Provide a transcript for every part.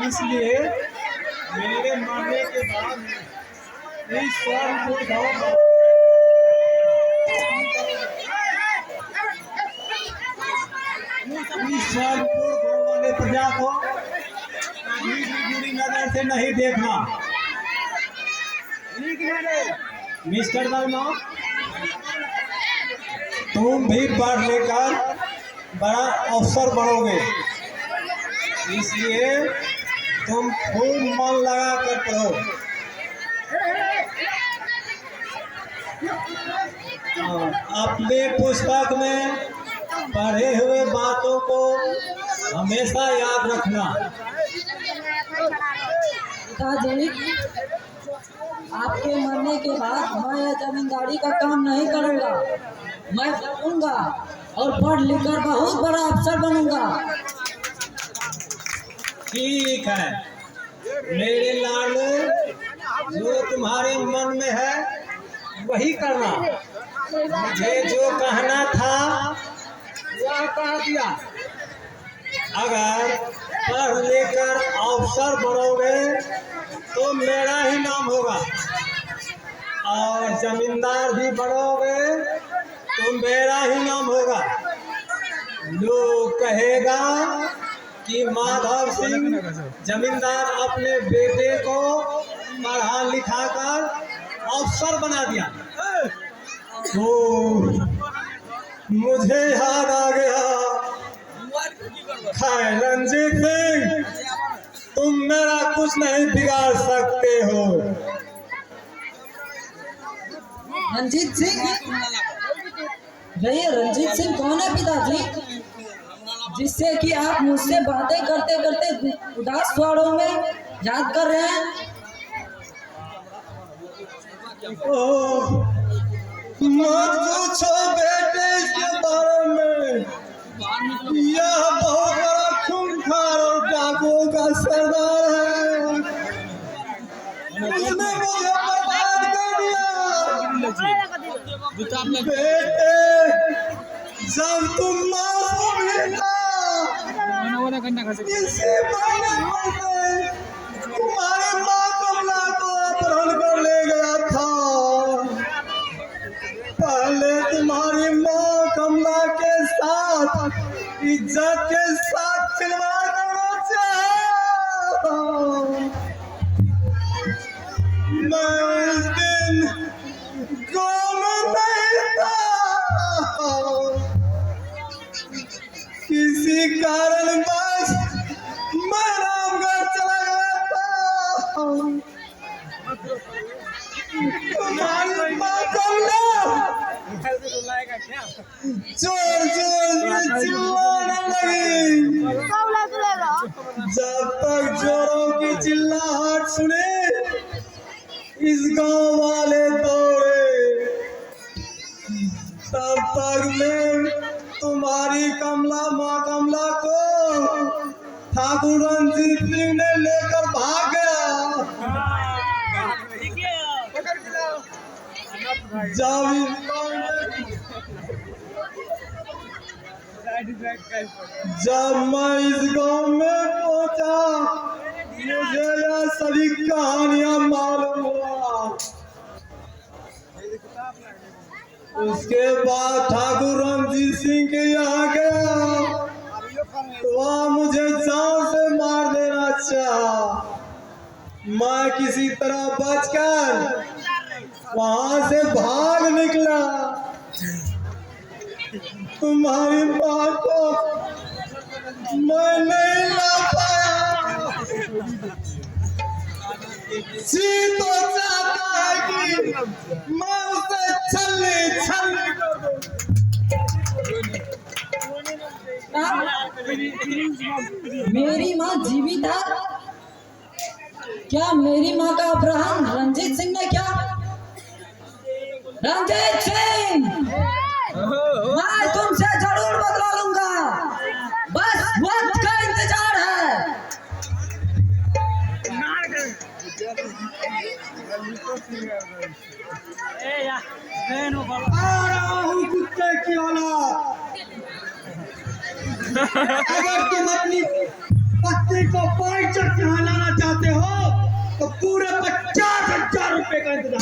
इसलिए मेरे मरने के बाद इस स्वर्णपुर गांव वाले प्रजा को कभी भी बुरी नजर से नहीं देखना। मिस्टर वर्मा, तुम भी पढ़ लेकर बड़ा अफसर बनोगे, इसलिए तुम खूब मन लगा कर पढ़ो। अपने पुस्तक में पढ़े हुए बातों को हमेशा याद रखना। पिताजी, आपके मरने के बाद मैं यह जमींदारी का काम नहीं करूँगा। मैं पढ़ूंगा और पढ़ लिख कर बहुत बड़ा अफसर बनूंगा। ठीक है मेरे लाडले, जो तुम्हारे मन में है वही करना। मुझे जो कहना था वह कह दिया। अगर पढ़ लेकर अफसर बनोगे तो मेरा ही नाम होगा, और जमींदार भी बनोगे तो मेरा ही नाम होगा। लोग कहेगा कि माधव सिंह जमींदार अपने बेटे को पढ़ा लिखा कर अफसर बना दिया। तो मुझे याद आ गया, रंजीत सिंह, तुम मेरा कुछ नहीं बिगाड़ सकते हो। रंजीत सिंह? भैया रंजीत सिंह कौन है पिताजी, जिससे कि आप मुझसे बातें करते करते उदास स्वरों में याद कर रहे हैं? मत पूछो बेटे इसके बारे में। यह बहुत बड़ा खूंखार और डाकुओं का सरदार है। उसने मुझे बर्बाद कर दिया। बेटे, जब तुम मासूम ही था, इसी महीने में तुम्हारे माँ कमला को अपहरण कर ले गया था। पहले तुम्हारी माँ कमला के साथ इज्जत के साथ खिलवाड़ करना चाहा। मैं उस दिन गाँव में नहीं था, किसी कारणवश मैं रामगढ़ चला गया था। तुम्हारी माँ कमला जोर जोर से चिल्लाने लगी। जब तक जोरों की चिल्लाहट सुने इस गांव वाले दौड़े, तब तक मैं तुम्हारी कमला माँ कमला को ठाकुर रंजीत सिंह ने लेकर भाग गया। जब मैं इस गांव में पहुंचा, मुझे यह सभी कहानियां मालूम हुआ। उसके बाद ठाकुर रंजीत सिंह के यहाँ गया, वहाँ मुझे जान से मार देना चाहा। मैं किसी तरह बचकर वहाँ से भाग निकला। तुम्हारी माँ को मैं नहीं ला पाया। जी तो चाहता है कि मैं उसे छलनी छलनी कर दूं। मेरी माँ जीवित है क्या? मेरी माँ का अपहरण रंजीत सिंह ने किया? रंजीत सिंह, मैं तुमसे जरूर बदला लूंगा, बस वक्त का इंतजार है। आ रहा हूँ कुत्ते की औलाद। अगर तुम अपनी पत्नी को पाई चढ़ का इंतजाम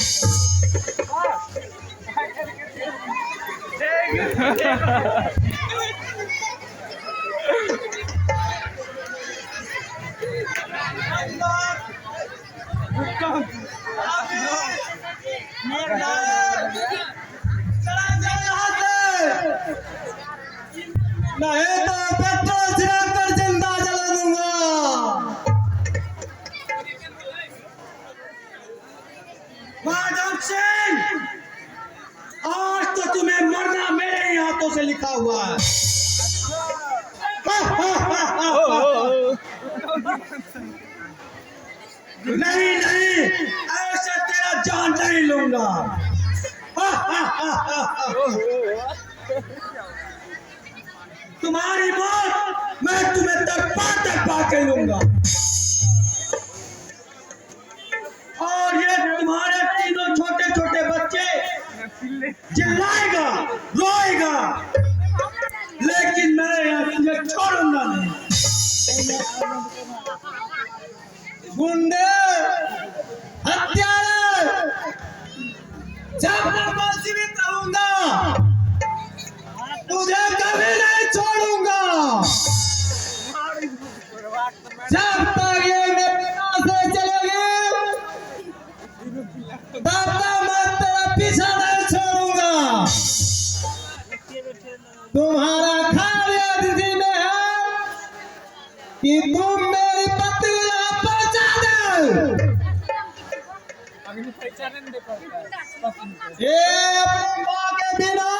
चला जाए यहाँ से, नहीं तो पेट्रोल छिड़क कर जिंदा जला दूंगा। माधव सिंह, आज तो तुम्हें मरना मेरे ही हाथों से लिखा हुआ है। नहीं नहीं, ऐसे तेरा जान नहीं लूंगा। तुम्हारी मौत मैं तुम्हें तड़पा के लूंगा। और ये तुम्हारे तीनों छोटे छोटे बच्चे चिल्लाएगा, रोएगा, लेकिन मैं ये छोड़ूंगा नहीं। गुंडे, हत्यारे, जब तक मैं जीवित रहूंगा तुझे कभी नहीं छोड़ूंगा। जब तक ये मेरे पास से चलेगी तब तक मैं तेरा पीछा नहीं छोड़ूंगा। तुम्हारा ख्याल इसी में है कि तुम मेरी पत्नी यहाँ पहुंचा दो। ये अपनी माँ के बिना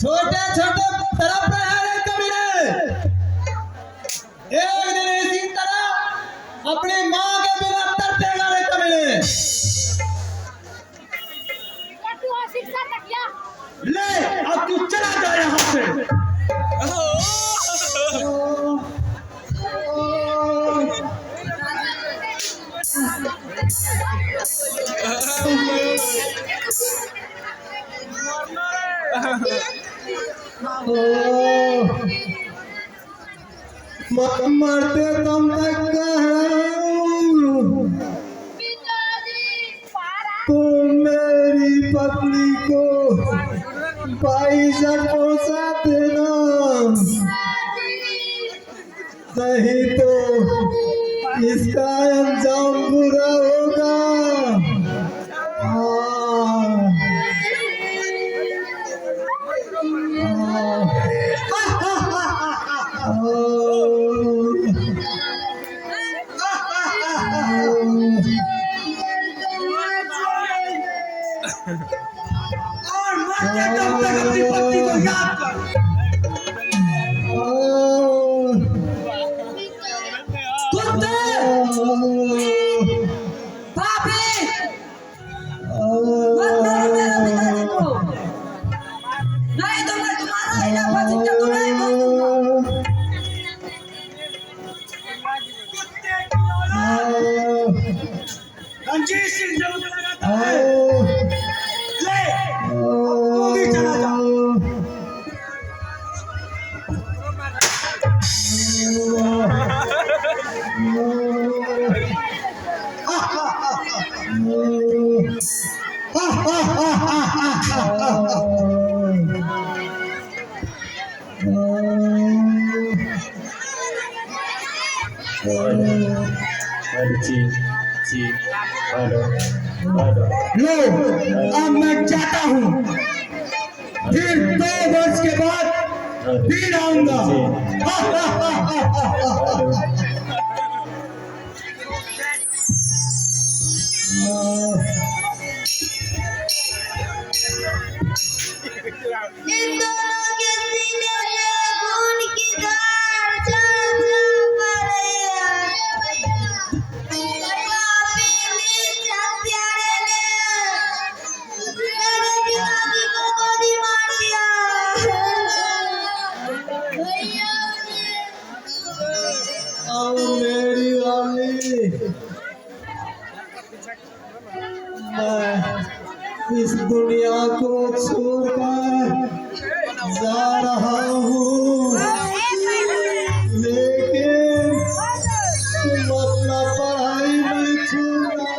छोटे छोटे तरफ रहे कमीने, एक दिन इसी तरह अपनी माँ के बिना तड़पेगा रे कमीने। ले अब तू चला जा यहाँ से। मरते दम तक तुम मेरी पत्नी को भाई से पहुंचा देना, नहीं तो इसका अंजाम बुरा होगा। और मरते दम तक अपनी पत्नी को याद कर। रंजीत सिंह जब लगाता है, ले तू भी चला जा। लो अब मैं जाता हूँ, फिर 2 वर्ष के बाद फिर आऊंगा। इन दोनों के सीने में खून की धार चल पड़े हैं। पापी नीच हत्यारे ने मेरे पिताजी को गोली मार दिया। और मेरी वाली, मैं इस दुनिया को छोड़कर जा रहा हूँ, लेकिन तुम अपना पढ़ाई नहीं छोड़ना।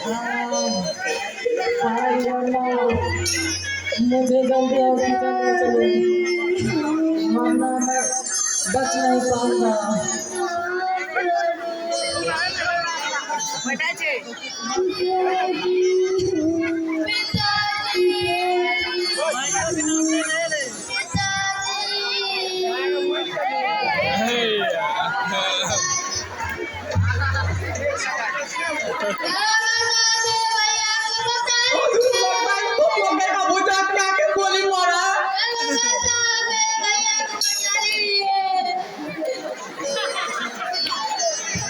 हाय अल्लाह, मुझे जल्दी हॉस्पिटल ले चलो, वरना मैं बच नहीं पाऊंगा।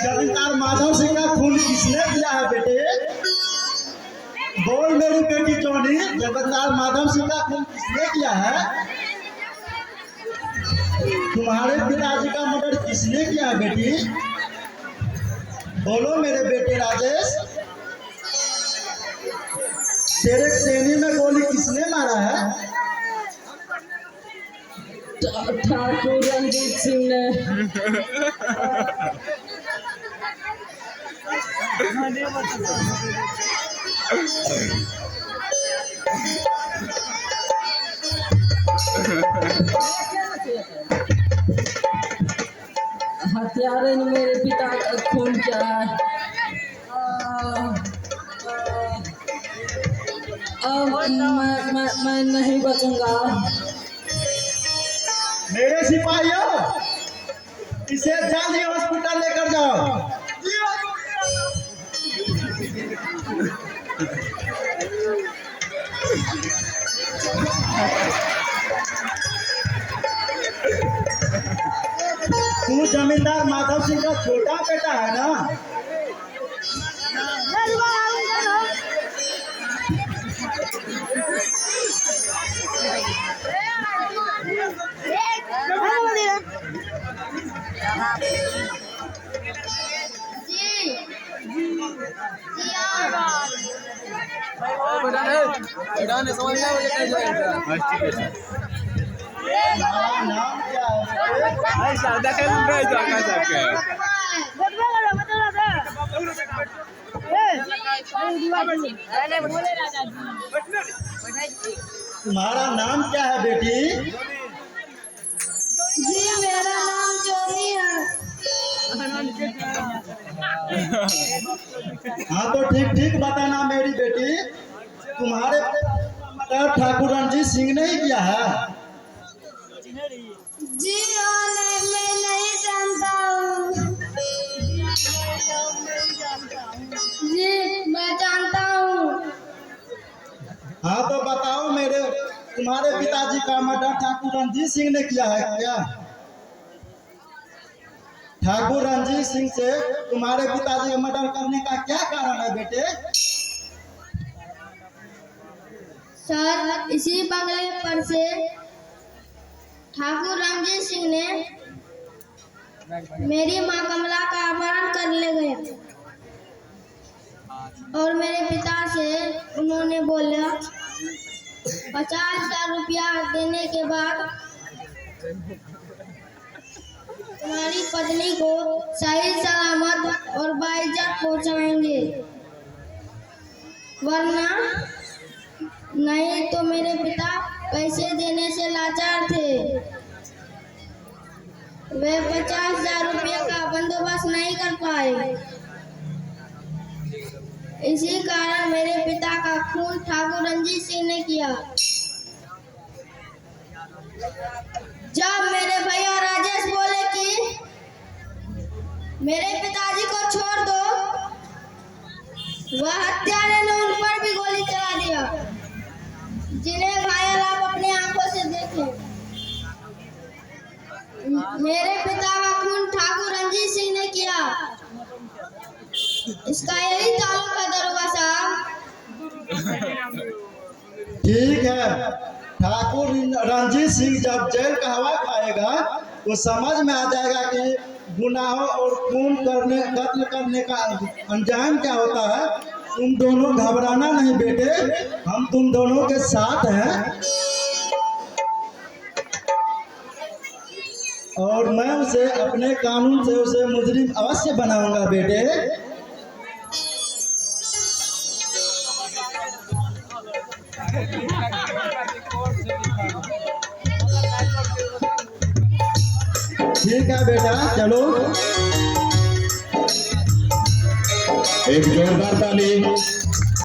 जमींदार माधव सिंह का खून किसने किया है बेटे? बोल मेरी बेटी जोनी, जमींदार माधव सिंह का खून किसने किया है? तुम्हारे पिताजी का मर्डर किसने किया है बेटी? बोलो मेरे बेटे राजेश, तेरे सेनी में गोली किसने मारा है? ठाकुर रंजीत सिंह ने। हत्यारे ने मेरे पिता का खून किया है। अब मैं नहीं बचूंगा। मेरे सिपाहियों, इसे जल्द ही हॉस्पिटल लेकर जाओ। तू जमींदार माधव सिंह का छोटा बेटा है ना? नाम क्या तुम्हारा नाम क्या है बेटी? जी मेरा नाम जोनी है। हाँ तो ठीक ठीक बताना मेरी बेटी, तुम्हारे मर्डर ठाकुर रणजीत सिंह ने ही किया है? जी मैं नहीं जानता हूँ। जी मैं जानता हूँ। हाँ तो बताओ मेरे, तुम्हारे पिताजी का मर्डर ठाकुर रणजीत सिंह ने किया है क्या? ठाकुर रणजीत सिंह से तुम्हारे पिताजी का मर्डर करने का क्या कारण है बेटे? सर, इसी बंगले पर से ठाकुर रणजीत सिंह ने मेरी मां कमला का अपहरण कर ले गए और मेरे पिता से उन्होंने बोला 50,000 रुपया देने के बाद तुम्हारी पत्नी को सही सलामत और बाइज्जत पहुंचाएंगे, वरना नहीं तो मेरे पिता पैसे देने से लाचार थे। वे 50,000 रुपये का बंदोबस्त नहीं कर पाए। इसी कारण मेरे पिता का खून ठाकुर रणजीत सिंह ने किया। जब मेरे भैया राजेश बोले कि मेरे पिताजी को छोड़ दो, वह हत्यारे ने उन पर भी गोली चला दिया, जिन्हें घायल आप अपनी आंखों से देखें। मेरे पिता का खून ठाकुर रणजीत सिंह ने किया। इसका यही ताल्लुक है दरोगा साहब। ठीक है, ठाकुर रणजीत सिंह जब जेल का हवा खाएगा तो समझ में आ जाएगा कि गुनाहों और खून करने, कत्ल करने का अंजाम क्या होता है। तुम दोनों घबराना नहीं बेटे, हम तुम दोनों के साथ हैं और मैं उसे अपने कानून से उसे मुजरिम अवश्य बनाऊंगा बेटे। ठीक है बेटा, चलो। एक जोरदार ताली